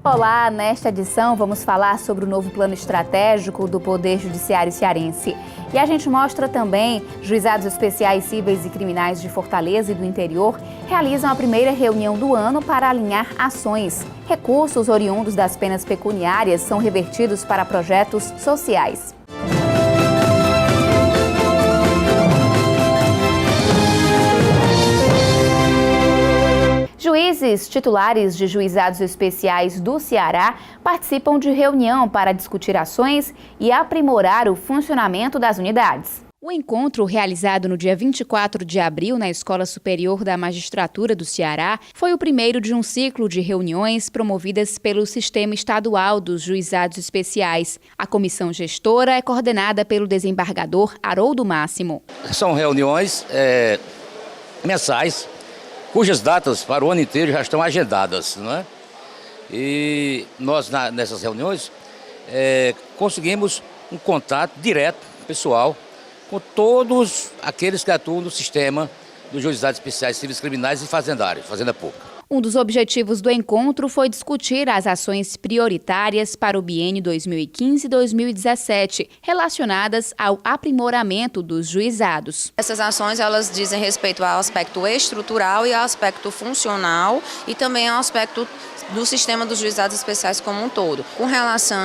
Olá, nesta edição vamos falar sobre o novo plano estratégico do Poder Judiciário cearense. E a gente mostra também juizados especiais cíveis e criminais de Fortaleza e do interior realizam a primeira reunião do ano para alinhar ações. Recursos oriundos das penas pecuniárias são revertidos para projetos sociais. Juízes titulares de juizados especiais do Ceará participam de reunião para discutir ações e aprimorar o funcionamento das unidades. O encontro, realizado no dia 24 de abril na Escola Superior da Magistratura do Ceará, foi o primeiro de um ciclo de reuniões promovidas pelo Sistema Estadual dos Juizados Especiais. A comissão gestora é coordenada pelo desembargador Haroldo Máximo. São reuniões mensais, cujas datas para o ano inteiro já estão agendadas, não é? E nós, nessas reuniões, conseguimos um contato direto, pessoal, com todos aqueles que atuam no sistema dos juizados especiais civis criminais e fazendários, fazenda pública. Um dos objetivos do encontro foi discutir as ações prioritárias para o biênio 2015-2017, relacionadas ao aprimoramento dos juizados. Essas ações elas dizem respeito ao aspecto estrutural e ao aspecto funcional e também ao aspecto do sistema dos juizados especiais como um todo. Com relação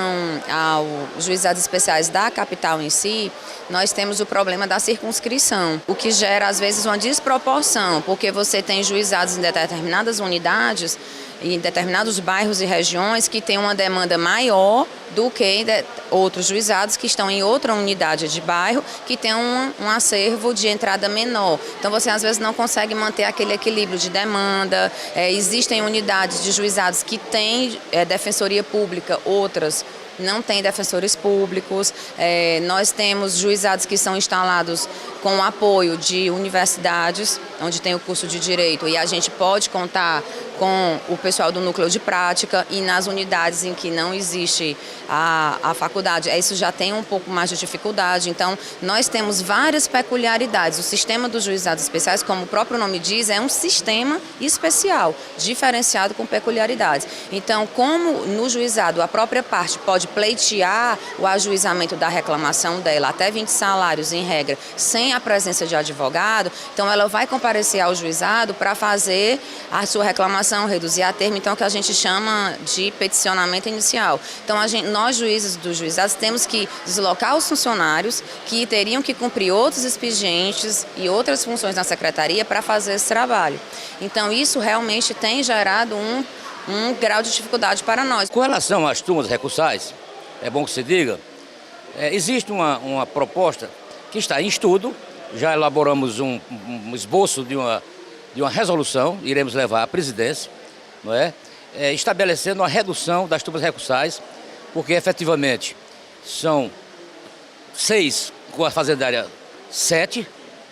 aos juizados especiais da capital em si, nós temos o problema da circunscrição, o que gera às vezes uma desproporção, porque você tem juizados em determinadas unidades, em determinados bairros e regiões que têm uma demanda maior do que outros juizados que estão em outra unidade de bairro que tem um acervo de entrada menor. Então você às vezes não consegue manter aquele equilíbrio de demanda. Existem unidades de juizados que têm defensoria pública, outras não têm defensores públicos. Nós temos juizados que são instalados com o apoio de universidades, onde tem o curso de Direito, e a gente pode contar com o pessoal do núcleo de prática, e nas unidades em que não existe a faculdade, isso já tem um pouco mais de dificuldade. Então, nós temos várias peculiaridades. O sistema dos juizados especiais, como o próprio nome diz, é um sistema especial, diferenciado com peculiaridades. Então, como no juizado a própria parte pode pleitear o ajuizamento da reclamação dela, até 20 salários em regra, sem a presença de advogado, então ela vai comparecer ao juizado para fazer a sua reclamação, reduzir a termo, então, que a gente chama de peticionamento inicial. Então, nós, juízes dos juizados, temos que deslocar os funcionários que teriam que cumprir outros expedientes e outras funções na secretaria para fazer esse trabalho. Então, isso realmente tem gerado um grau de dificuldade para nós. Com relação às turmas recursais, é bom que se diga, existe uma proposta que está em estudo, já elaboramos um esboço de uma resolução, iremos levar à presidência, não é? Estabelecendo uma redução das turmas recursais, porque efetivamente são 6, com a fazendária 7,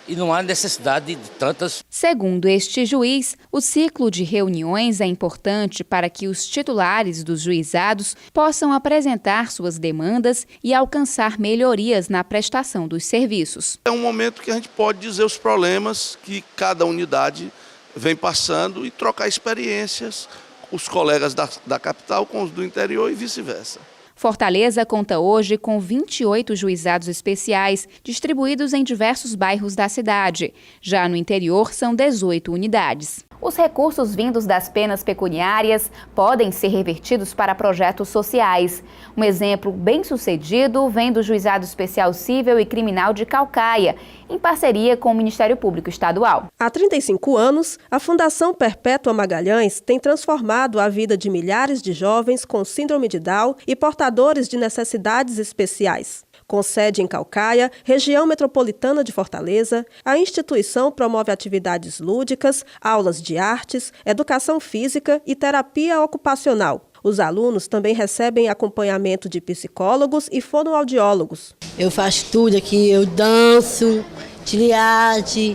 e não há necessidade de tantas. Segundo este juiz, o ciclo de reuniões é importante para que os titulares dos juizados possam apresentar suas demandas e alcançar melhorias na prestação dos serviços. É um momento que a gente pode dizer os problemas que cada unidade vem passando e trocar experiências, os colegas da capital com os do interior e vice-versa. Fortaleza conta hoje com 28 juizados especiais, distribuídos em diversos bairros da cidade. Já no interior, são 18 unidades. Os recursos vindos das penas pecuniárias podem ser revertidos para projetos sociais. Um exemplo bem-sucedido vem do Juizado Especial Cível e Criminal de Caucaia, em parceria com o Ministério Público Estadual. Há 35 anos, a Fundação Perpétua Magalhães tem transformado a vida de milhares de jovens com síndrome de Down e portadores de necessidades especiais. Com sede em Caucaia, região metropolitana de Fortaleza, a instituição promove atividades lúdicas, aulas de artes, educação física e terapia ocupacional. Os alunos também recebem acompanhamento de psicólogos e fonoaudiólogos. Eu faço tudo aqui, eu danço, triagem,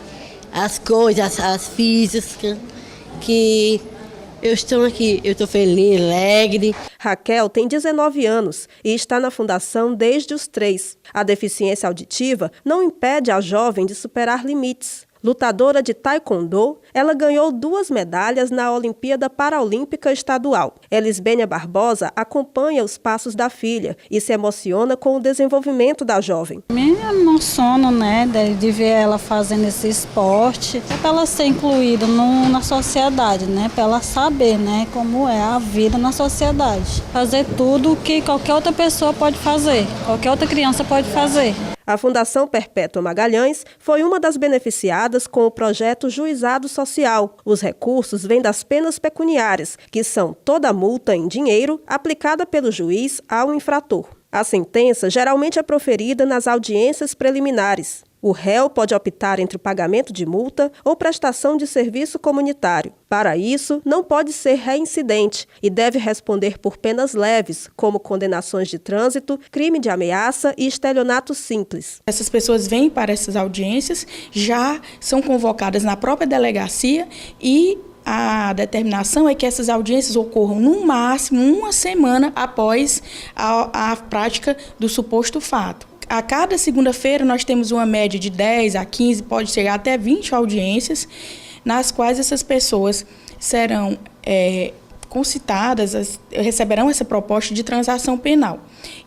as coisas, as físicas, que eu estou aqui, eu estou feliz, alegre. Raquel tem 19 anos e está na fundação desde os 3. A deficiência auditiva não impede a jovem de superar limites. Lutadora de taekwondo, ela ganhou 2 medalhas na Olimpíada Paralímpica Estadual. Elisbênia Barbosa acompanha os passos da filha e se emociona com o desenvolvimento da jovem. Me emociono, né, de ver ela fazendo esse esporte, para ela ser incluída na sociedade, né, para ela saber, né, como é a vida na sociedade. Fazer tudo que qualquer outra pessoa pode fazer, qualquer outra criança pode fazer. A Fundação Perpétua Magalhães foi uma das beneficiadas com o projeto Juizado Social. Os recursos vêm das penas pecuniárias, que são toda multa em dinheiro aplicada pelo juiz ao infrator. A sentença geralmente é proferida nas audiências preliminares. O réu pode optar entre o pagamento de multa ou prestação de serviço comunitário. Para isso, não pode ser reincidente e deve responder por penas leves, como condenações de trânsito, crime de ameaça e estelionato simples. Essas pessoas vêm para essas audiências, já são convocadas na própria delegacia e a determinação é que essas audiências ocorram no máximo 1 semana após a prática do suposto fato. A cada segunda-feira nós temos uma média de 10 a 15, pode chegar até 20 audiências, nas quais essas pessoas serão concitadas, receberão essa proposta de transação penal.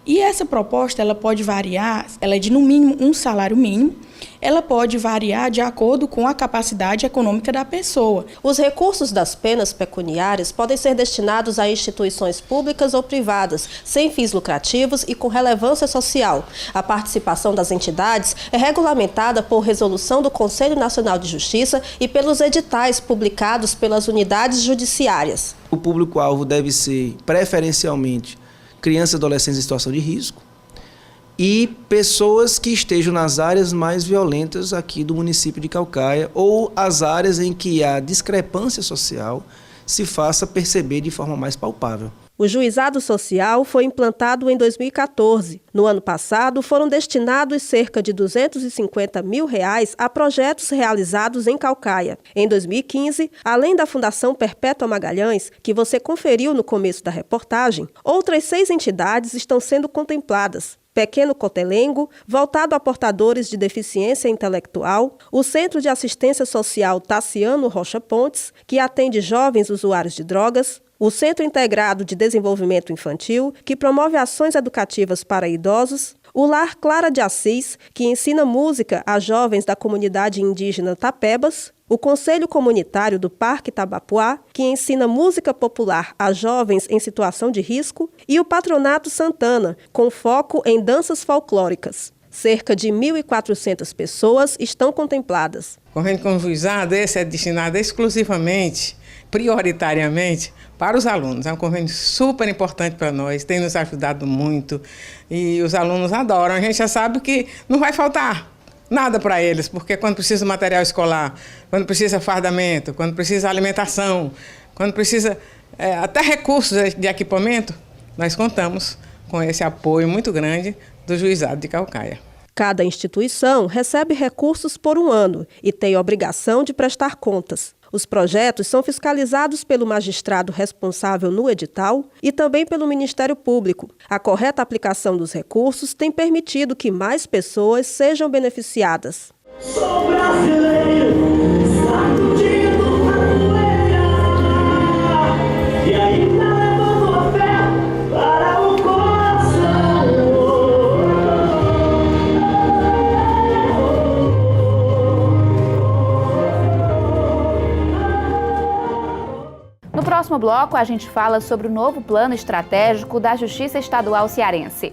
E essa proposta ela pode variar, ela é de no mínimo um salário mínimo, ela pode variar de acordo com a capacidade econômica da pessoa. Os recursos das penas pecuniárias podem ser destinados a instituições públicas ou privadas, sem fins lucrativos e com relevância social. A participação das entidades é regulamentada por resolução do Conselho Nacional de Justiça e pelos editais publicados pelas unidades judiciárias. O público-alvo deve ser, preferencialmente, crianças e adolescentes em situação de risco e pessoas que estejam nas áreas mais violentas aqui do município de Caucaia ou as áreas em que a discrepância social se faça perceber de forma mais palpável. O Juizado Social foi implantado em 2014. No ano passado, foram destinados cerca de R$250 mil a projetos realizados em Caucaia. Em 2015, além da Fundação Perpétua Magalhães, que você conferiu no começo da reportagem, outras 6 entidades estão sendo contempladas. Pequeno Cotelengo, voltado a portadores de deficiência intelectual, o Centro de Assistência Social Tassiano Rocha Pontes, que atende jovens usuários de drogas, o Centro Integrado de Desenvolvimento Infantil, que promove ações educativas para idosos, o Lar Clara de Assis, que ensina música a jovens da comunidade indígena Tapebas, o Conselho Comunitário do Parque Tabapuá, que ensina música popular a jovens em situação de risco, e o Patronato Santana, com foco em danças folclóricas. Cerca de 1.400 pessoas estão contempladas. O convênio com o juizado, esse é destinado exclusivamente, prioritariamente, para os alunos. É um convênio super importante para nós, tem nos ajudado muito e os alunos adoram. A gente já sabe que não vai faltar nada para eles, porque quando precisa material escolar, quando precisa fardamento, quando precisa alimentação, quando precisa até recursos de equipamento, nós contamos com esse apoio muito grande do Juizado de Caucaia. Cada instituição recebe recursos por 1 ano e tem a obrigação de prestar contas. Os projetos são fiscalizados pelo magistrado responsável no edital e também pelo Ministério Público. A correta aplicação dos recursos tem permitido que mais pessoas sejam beneficiadas. Sou brasileiro, sacudindo a poeira, e ainda levando a fé para o coração. No próximo bloco, a gente fala sobre o novo plano estratégico da Justiça Estadual Cearense.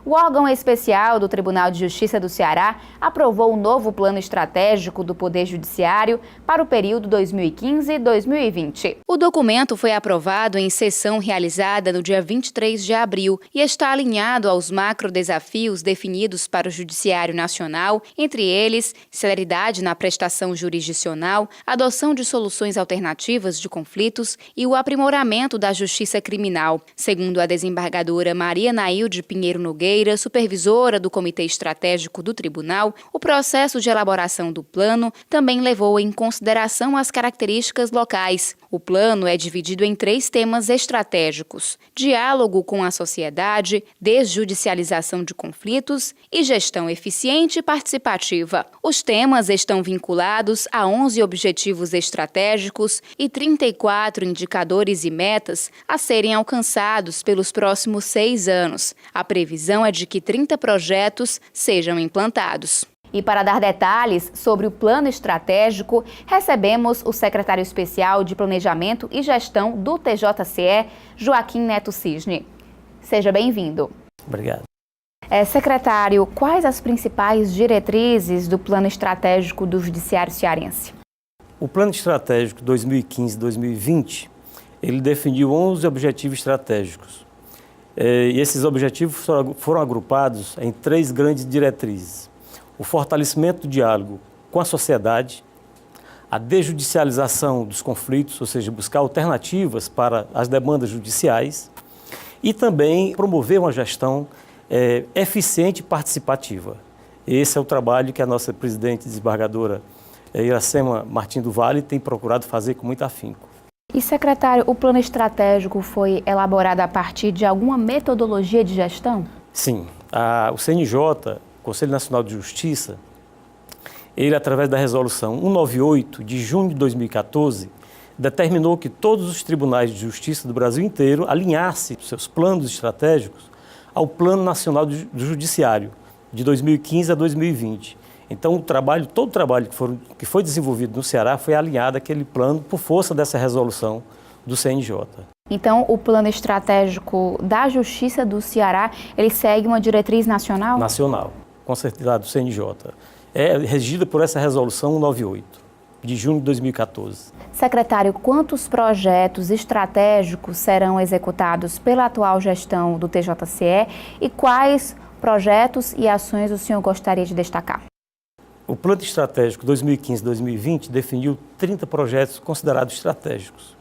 O órgão especial do Tribunal de Justiça do Ceará aprovou o novo plano estratégico do Poder Judiciário para o período 2015-2020. O documento foi aprovado em sessão realizada no dia 23 de abril e está alinhado aos macrodesafios definidos para o Judiciário Nacional, entre eles celeridade na prestação jurisdicional, adoção de soluções alternativas de conflitos e o aprimoramento da justiça criminal. Segundo a desembargadora Maria Nailde Pinheiro Nogueira, supervisora do Comitê Estratégico do Tribunal, o processo de elaboração do plano também levou em consideração as características locais. O plano é dividido em 3 temas estratégicos: diálogo com a sociedade, desjudicialização de conflitos e gestão eficiente e participativa. Os temas estão vinculados a 11 objetivos estratégicos e 34 indicadores e metas a serem alcançados pelos próximos 6 anos. A previsão é de que 30 projetos sejam implantados. E para dar detalhes sobre o plano estratégico, recebemos o secretário especial de Planejamento e Gestão do TJCE, Joaquim Neto Cisne. Seja bem-vindo. Obrigado. Secretário, quais as principais diretrizes do plano estratégico do Judiciário Cearense? O plano estratégico 2015-2020, ele definiu 11 objetivos estratégicos. E esses objetivos foram agrupados em 3 grandes diretrizes: o fortalecimento do diálogo com a sociedade, a desjudicialização dos conflitos, ou seja, buscar alternativas para as demandas judiciais, e também promover uma gestão eficiente e participativa. Esse é o trabalho que a nossa presidente desembargadora Iracema Martins do Vale tem procurado fazer com muito afinco. E, secretário, o plano estratégico foi elaborado a partir de alguma metodologia de gestão? Sim, o CNJ, Conselho Nacional de Justiça, ele, através da resolução 198 de junho de 2014, determinou que todos os tribunais de justiça do Brasil inteiro alinhassem seus planos estratégicos ao Plano Nacional do Judiciário, de 2015 a 2020. Então, todo o trabalho que foi desenvolvido no Ceará foi alinhado àquele plano por força dessa resolução do CNJ. Então, o plano estratégico da Justiça do Ceará, ele segue uma diretriz nacional? Nacional, com certeza, do CNJ. É regida por essa resolução 198, de junho de 2014. Secretário, quantos projetos estratégicos serão executados pela atual gestão do TJCE e quais projetos e ações o senhor gostaria de destacar? O Plano Estratégico 2015-2020 definiu 30 projetos considerados estratégicos.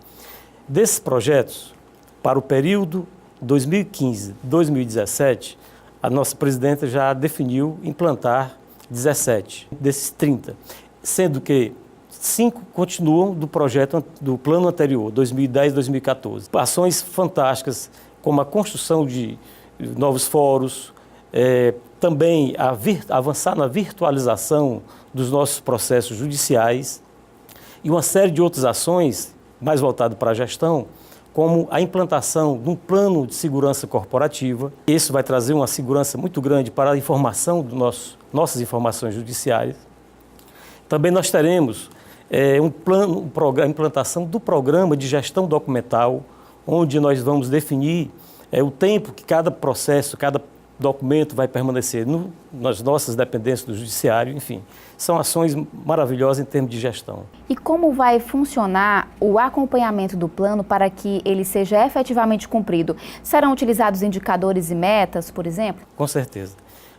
Desses projetos, para o período 2015-2017, a nossa presidenta já definiu implantar 17 desses 30, sendo que 5 continuam do projeto do plano anterior, 2010-2014. Ações fantásticas, como a construção de novos fóruns, também avançar na virtualização dos nossos processos judiciais e uma série de outras ações mais voltadas para a gestão, como a implantação de um plano de segurança corporativa. Isso vai trazer uma segurança muito grande para a informação nossas informações judiciárias. Também nós teremos a implantação do programa de gestão documental, onde nós vamos definir o tempo que cada processo, cada documento vai permanecer nas nossas dependências do Judiciário, enfim. São ações maravilhosas em termos de gestão. E como vai funcionar o acompanhamento do plano para que ele seja efetivamente cumprido? Serão utilizados indicadores e metas, por exemplo? Com certeza.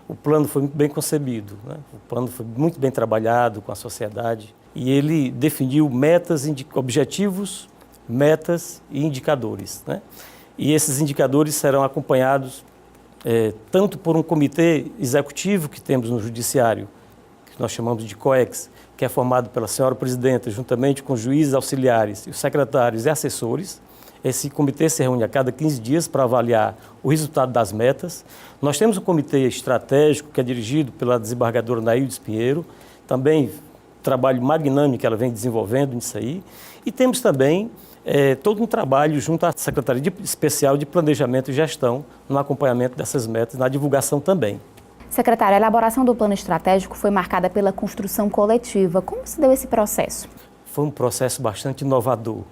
O plano foi muito bem concebido, né? O plano foi muito bem trabalhado com a sociedade e ele definiu metas, objetivos, metas e indicadores, né? E esses indicadores serão acompanhados tanto por um comitê executivo que temos no Judiciário, que nós chamamos de COEX, que é formado pela senhora presidenta, juntamente com juízes auxiliares, os secretários e assessores. Esse comitê se reúne a cada 15 dias para avaliar o resultado das metas. Nós temos um comitê estratégico que é dirigido pela desembargadora Naildes Pinheiro, também trabalho magnânimo que ela vem desenvolvendo nisso aí. E temos também todo um trabalho junto à Secretaria Especial de Planejamento e Gestão no acompanhamento dessas metas, na divulgação também. Secretário, a elaboração do plano estratégico foi marcada pela construção coletiva. Como se deu esse processo? Foi um processo bastante inovador,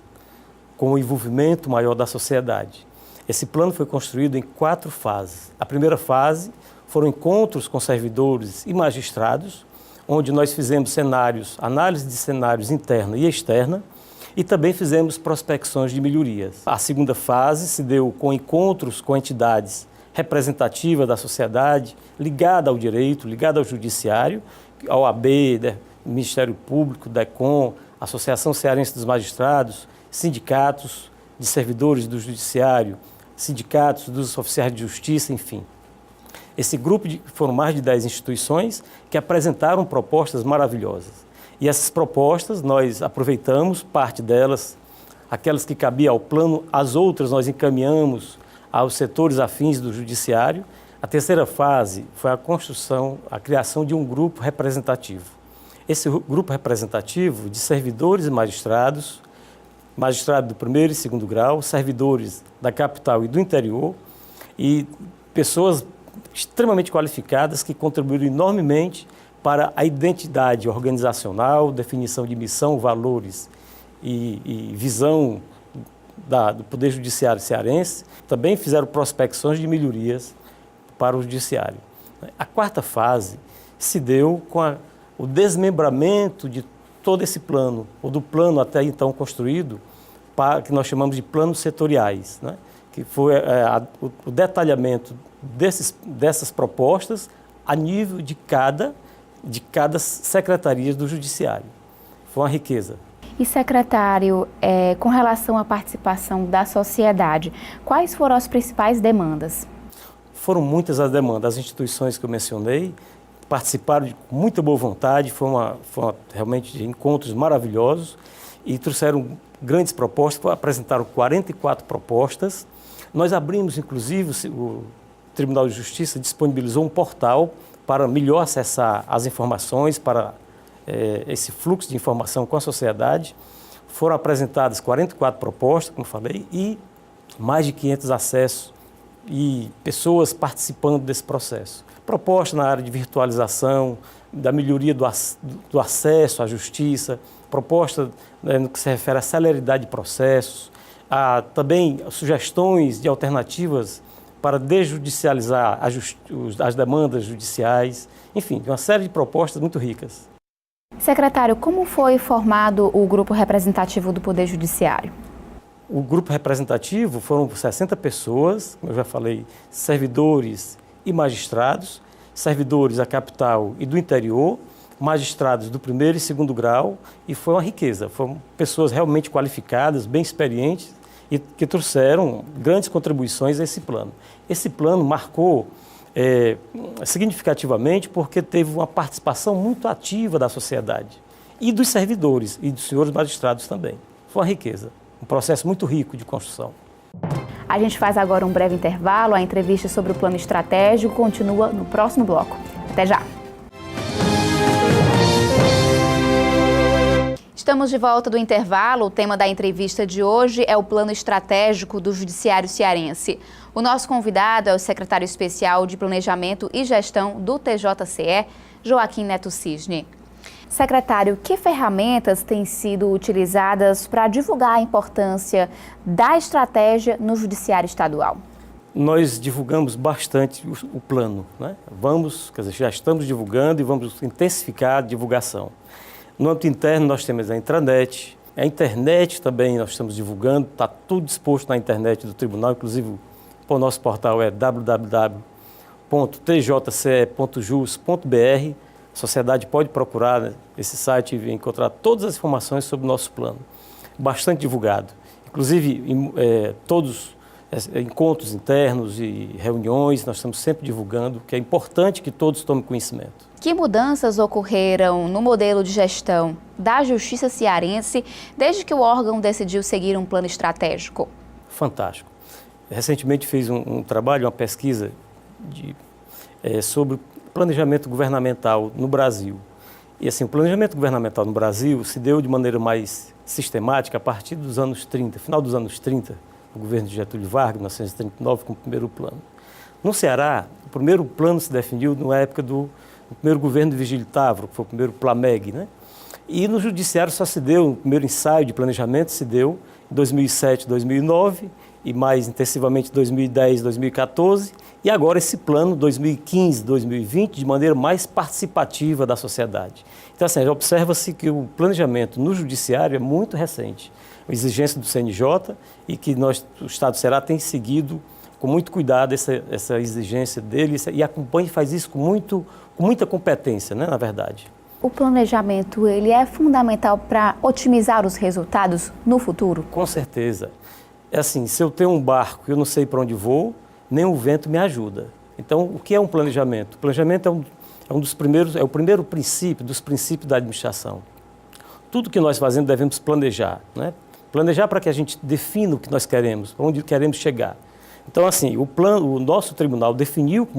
com o envolvimento maior da sociedade. Esse plano foi construído em 4 fases. A primeira fase foram encontros com servidores e magistrados, onde nós fizemos análise de cenários interna e externa, e também fizemos prospecções de melhorias. A segunda fase se deu com encontros com entidades representativas da sociedade, ligada ao direito, ligada ao judiciário, a OAB, Ministério Público, DECOM, Associação Cearense dos Magistrados, sindicatos de servidores do judiciário, sindicatos dos oficiais de justiça, enfim. Esse grupo foram mais de 10 instituições que apresentaram propostas maravilhosas. E essas propostas, nós aproveitamos parte delas, aquelas que cabiam ao plano, as outras nós encaminhamos aos setores afins do judiciário. A terceira fase foi a construção, a criação de um grupo representativo. Esse grupo representativo de servidores e magistrados, magistrados do primeiro e segundo grau, servidores da capital e do interior e pessoas extremamente qualificadas que contribuíram enormemente para a identidade organizacional, definição de missão, valores e visão do Poder Judiciário cearense. Também fizeram prospecções de melhorias para o Judiciário. A quarta fase se deu com o desmembramento de todo esse plano, ou do plano até então construído, que nós chamamos de planos setoriais, né? Que foi o detalhamento dessas propostas a nível de cada secretaria do Judiciário. Foi uma riqueza. E, secretário, com relação à participação da sociedade, quais foram as principais demandas? Foram muitas as demandas. As instituições que eu mencionei participaram com muita boa vontade, foram realmente encontros maravilhosos e trouxeram grandes propostas, apresentaram 44 propostas. Nós abrimos, inclusive, o Tribunal de Justiça disponibilizou um portal para melhor acessar as informações, para esse fluxo de informação com a sociedade. Foram apresentadas 44 propostas, como falei, e mais de 500 acessos e pessoas participando desse processo. Propostas na área de virtualização, da melhoria do acesso à justiça, proposta no que se refere à celeridade de processos, também sugestões de alternativas para desjudicializar as demandas judiciais, enfim, uma série de propostas muito ricas. Secretário, como foi formado o grupo representativo do Poder Judiciário? O grupo representativo foram 60 pessoas, como eu já falei, servidores e magistrados, servidores da capital e do interior, magistrados do primeiro e segundo grau, e foi uma riqueza. Foram pessoas realmente qualificadas, bem experientes e que trouxeram grandes contribuições a esse plano. Esse plano marcou significativamente porque teve uma participação muito ativa da sociedade e dos servidores e dos senhores magistrados também. Foi uma riqueza, um processo muito rico de construção. A gente faz agora um breve intervalo. A entrevista sobre o plano estratégico continua no próximo bloco. Até já! Estamos de volta do intervalo. O tema da entrevista de hoje é o plano estratégico do Judiciário cearense. O nosso convidado é o secretário especial de Planejamento e Gestão do TJCE, Joaquim Neto Cisne. Secretário, que ferramentas têm sido utilizadas para divulgar a importância da estratégia no Judiciário Estadual? Nós divulgamos bastante o plano, né? Já estamos divulgando e vamos intensificar a divulgação. No âmbito interno, nós temos a intranet, a internet também nós estamos divulgando, está tudo disposto na internet do Tribunal, inclusive o nosso portal é www.tjce.jus.br. A sociedade pode procurar esse site e encontrar todas as informações sobre o nosso plano. Bastante divulgado. Inclusive, todos encontros internos e reuniões, nós estamos sempre divulgando, que é importante que todos tomem conhecimento. Que mudanças ocorreram no modelo de gestão da Justiça cearense desde que o órgão decidiu seguir um plano estratégico? Fantástico. Recentemente fiz um trabalho, uma pesquisa sobre planejamento governamental no Brasil. E assim, o planejamento governamental no Brasil se deu de maneira mais sistemática a partir dos anos 30, final dos anos 30, o governo de Getúlio Vargas, 1939, com o primeiro plano. No Ceará, o primeiro plano se definiu na época do primeiro governo de Vigílio Távora, que foi o primeiro Plameg, né? E no Judiciário só se deu, o primeiro ensaio de planejamento se deu em 2007, 2009, e mais intensivamente em 2010, 2014, e agora esse plano 2015, 2020, de maneira mais participativa da sociedade. Então, assim, observa-se que o planejamento no Judiciário é muito recente, uma exigência do CNJ, e que o Estado do Ceará tem seguido com muito cuidado essa exigência dele, e acompanha e faz isso com muita competência, né, na verdade. O planejamento, ele é fundamental para otimizar os resultados no futuro? Com certeza. É assim, se eu tenho um barco e eu não sei para onde vou, nem o vento me ajuda. Então, o que é um planejamento? O planejamento é o primeiro princípio dos princípios da administração. Tudo que nós fazemos devemos planejar, né? Planejar para que a gente defina o que nós queremos, onde queremos chegar. Então, assim, o nosso tribunal definiu com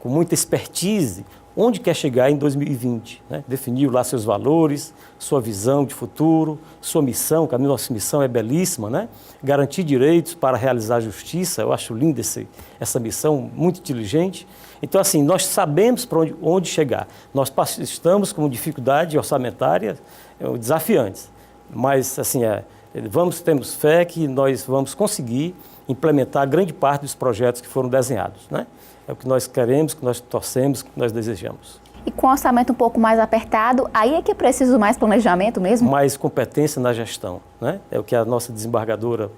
muita expertise onde quer chegar em 2020, né? Definiu lá seus valores, sua visão de futuro, sua missão, que a nossa missão é belíssima, né? Garantir direitos para realizar justiça. Eu acho linda essa missão, muito inteligente. Então, assim, nós sabemos para onde chegar. Nós estamos com dificuldade orçamentária desafiantes, mas, assim, temos fé que nós vamos conseguir implementar grande parte dos projetos que foram desenhados, né? É o que nós queremos, que nós torcemos, que nós desejamos. E com o orçamento um pouco mais apertado, aí é que é preciso mais planejamento mesmo? Mais competência na gestão, né? É o que a nossa desembargadora,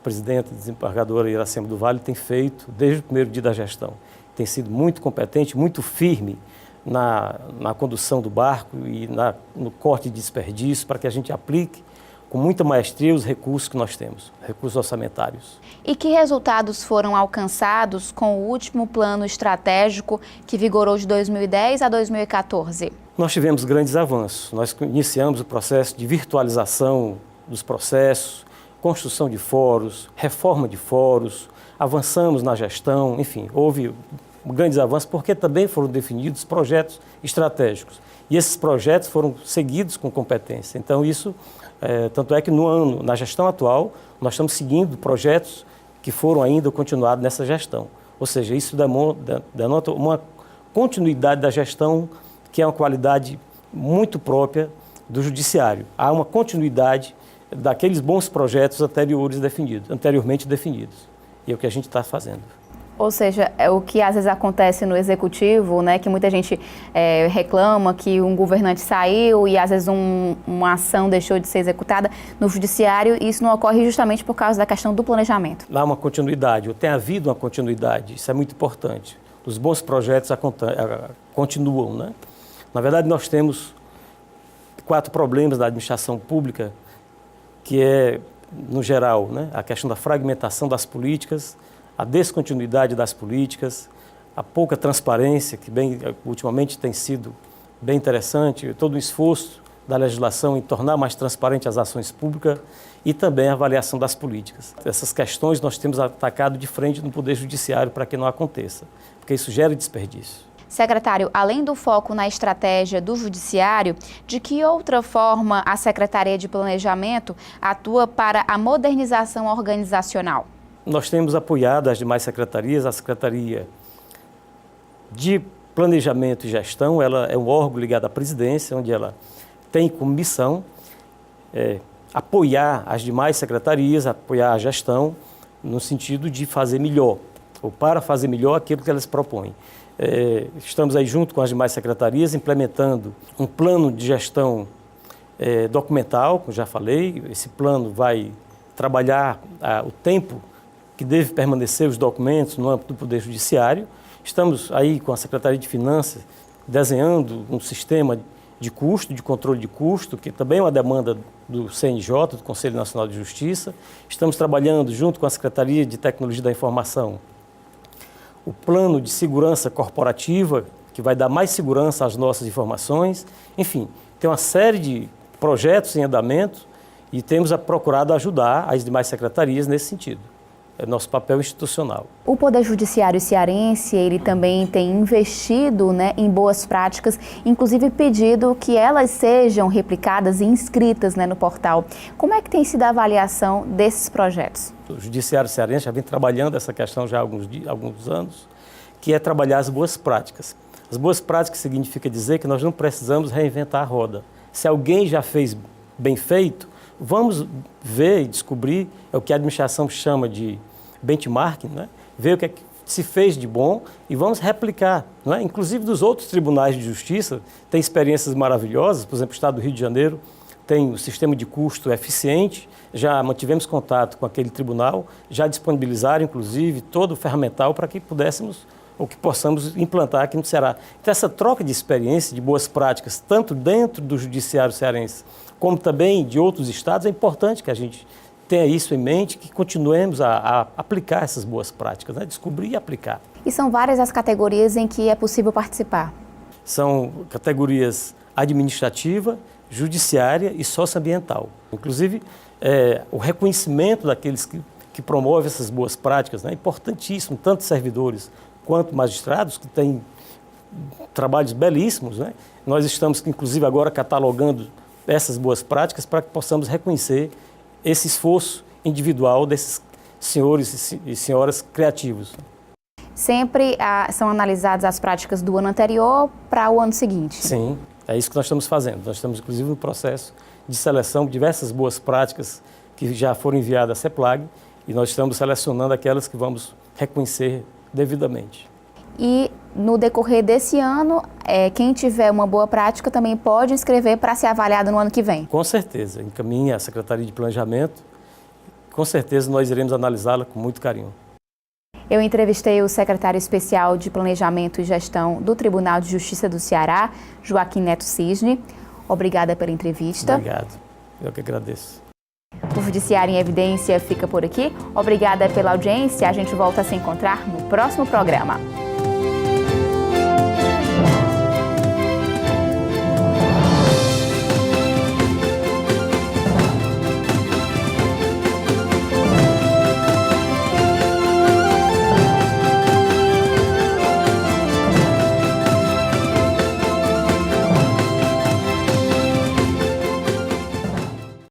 presidenta desembargadora Iracema do Vale tem feito desde o primeiro dia da gestão. Tem sido muito competente, muito firme na condução do barco e no corte de desperdício para que a gente aplique com muita maestria os recursos que nós temos, recursos orçamentários. E que resultados foram alcançados com o último plano estratégico que vigorou de 2010 a 2014? Nós tivemos grandes avanços. Nós iniciamos o processo de virtualização dos processos, construção de fóruns, reforma de fóruns, avançamos na gestão, enfim, houve grandes avanços porque também foram definidos projetos estratégicos. E esses projetos foram seguidos com competência. Então, isso, tanto é que na gestão atual, nós estamos seguindo projetos que foram ainda continuados nessa gestão. Ou seja, isso denota uma continuidade da gestão que é uma qualidade muito própria do judiciário. Há uma continuidade daqueles bons projetos anteriormente definidos. E é o que a gente está fazendo. Ou seja, é o que às vezes acontece no executivo, né, que muita gente reclama que um governante saiu e às vezes uma ação deixou de ser executada. No judiciário, isso não ocorre justamente por causa da questão do planejamento. Há uma continuidade, ou tem havido uma continuidade, isso é muito importante. Os bons projetos continuam, né? Na verdade, nós temos 4 problemas da administração pública, que é, no geral, né, a questão da fragmentação das políticas, a descontinuidade das políticas, a pouca transparência, que ultimamente tem sido bem interessante, todo o esforço da legislação em tornar mais transparente as ações públicas e também a avaliação das políticas. Essas questões nós temos atacado de frente no Poder Judiciário para que não aconteça, porque isso gera desperdício. Secretário, além do foco na estratégia do Judiciário, de que outra forma a Secretaria de Planejamento atua para a modernização organizacional? Nós temos apoiado as demais secretarias. A Secretaria de Planejamento e Gestão, ela é um órgão ligado à presidência, onde ela tem como missão apoiar as demais secretarias, apoiar a gestão, no sentido de fazer melhor, ou para fazer melhor aquilo que elas propõem. Estamos aí junto com as demais secretarias, implementando um plano de gestão documental, como já falei. Esse plano vai trabalhar o tempo que deve permanecer os documentos no âmbito do Poder Judiciário. Estamos aí com a Secretaria de Finanças desenhando um sistema de custo, de controle de custo, que também é uma demanda do CNJ, do Conselho Nacional de Justiça. Estamos trabalhando junto com a Secretaria de Tecnologia da Informação o plano de segurança corporativa, que vai dar mais segurança às nossas informações. Enfim, tem uma série de projetos em andamento e temos procurado ajudar as demais secretarias nesse sentido. É nosso papel institucional. O Poder Judiciário cearense, ele também tem investido, né, em boas práticas, inclusive pedido que elas sejam replicadas e inscritas, né, no portal. Como é que tem sido a avaliação desses projetos? O Judiciário cearense já vem trabalhando essa questão já há alguns anos, que é trabalhar as boas práticas. As boas práticas significa dizer que nós não precisamos reinventar a roda. Se alguém já fez bem feito, vamos ver e descobrir, é o que a administração chama de benchmarking, né? Ver o que é que se fez de bom e vamos replicar, não é? Inclusive dos outros tribunais de justiça, tem experiências maravilhosas. Por exemplo, o Estado do Rio de Janeiro tem um sistema de custo eficiente, já mantivemos contato com aquele tribunal, já disponibilizaram, inclusive, todo o ferramental para que pudéssemos ou que possamos implantar aqui no Ceará. Então, essa troca de experiência, de boas práticas, tanto dentro do Judiciário cearense, como também de outros estados, é importante que a gente tenha isso em mente, que continuemos a aplicar essas boas práticas, né? Descobrir e aplicar. E são várias as categorias em que é possível participar? São categorias administrativa, judiciária e socioambiental. Inclusive, o reconhecimento daqueles que promovem essas boas práticas, né, é importantíssimo, tanto servidores quanto magistrados, que têm trabalhos belíssimos, né? Nós estamos, inclusive, agora catalogando essas boas práticas para que possamos reconhecer esse esforço individual desses senhores e senhoras criativos. Sempre são analisadas as práticas do ano anterior para o ano seguinte. Sim, é isso que nós estamos fazendo. Nós estamos, inclusive, no processo de seleção de diversas boas práticas que já foram enviadas à CEPLAG e nós estamos selecionando aquelas que vamos reconhecer devidamente. E no decorrer desse ano, quem tiver uma boa prática também pode inscrever para ser avaliado no ano que vem? Com certeza, encaminha a Secretaria de Planejamento, com certeza nós iremos analisá-la com muito carinho. Eu entrevistei o secretário especial de Planejamento e Gestão do Tribunal de Justiça do Ceará, Joaquim Neto Cisne. Obrigada pela entrevista. Obrigado, eu que agradeço. O Judiciário em Evidência fica por aqui. Obrigada pela audiência. A gente volta a se encontrar no próximo programa.